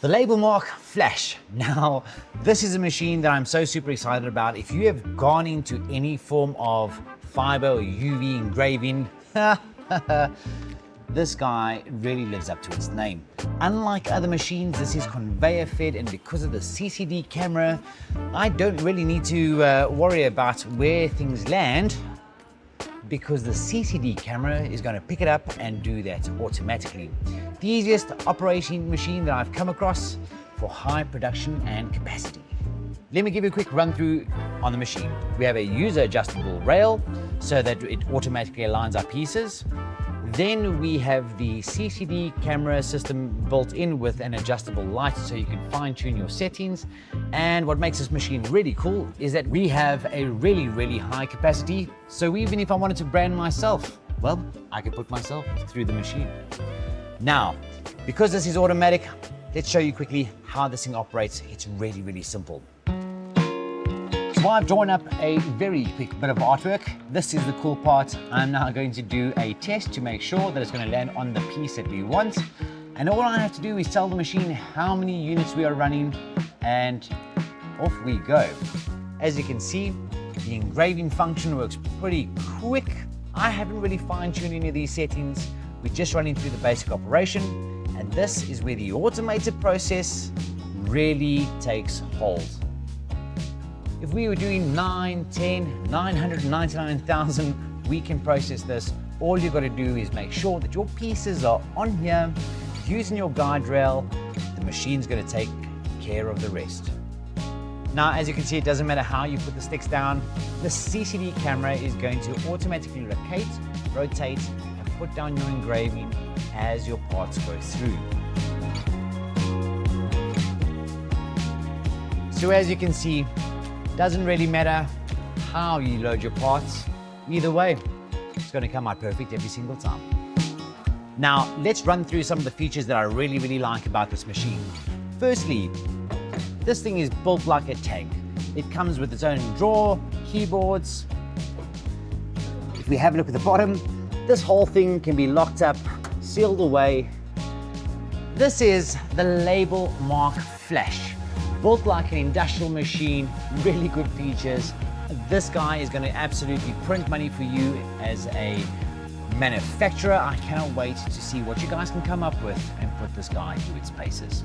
The LabelMark Flash. Now, this is a machine that I'm so super excited about. If you have gone into any form of fiber or UV engraving, this guy really lives up to its name. Unlike other machines, this is conveyor fed, and because of the CCD camera, I don't really need to worry about where things land, because the CCD camera is going to pick it up and do that automatically. The easiest operating machine that I've come across for high production and capacity. Let me give you a quick run through on the machine. We have a user adjustable rail so that it automatically aligns our pieces. Then we have the CCD camera system built in with an adjustable light so you can fine tune your settings. And what makes this machine really cool is that we have a really high capacity. So even if I wanted to brand myself, well, I could put myself through the machine. Now, because this is automatic, let's show you quickly how this thing operates. It's really simple. So I've drawn up a very quick bit of artwork. This is the cool part. I'm now going to do a test to make sure that it's going to land on the piece that we want. And all I have to do is tell the machine how many units we are running, and off we go. As you can see, the engraving function works pretty quick. I haven't really fine-tuned any of these settings. We're just running through the basic operation, and this is where the automated process really takes hold. If we were doing 999,000, we can process this. All you've got to do is make sure that your pieces are on here. Using your guide rail, the machine's going to take care of the rest. Now, as you can see, it doesn't matter how you put the sticks down. The CCD camera is going to automatically locate, rotate, and put down your engraving as your parts go through. So as you can see, doesn't really matter how you load your parts. Either way, it's going to come out perfect every single time. Now, let's run through some of the features that I really like about this machine. Firstly, this thing is built like a tank. It comes with its own drawer, keyboards. If we have a look at the bottom, this whole thing can be locked up, sealed away. This is the LabelMark Flash. Built like an industrial machine, really good features. This guy is going to absolutely print money for you as a manufacturer. I cannot wait to see what you guys can come up with and put this guy through its paces.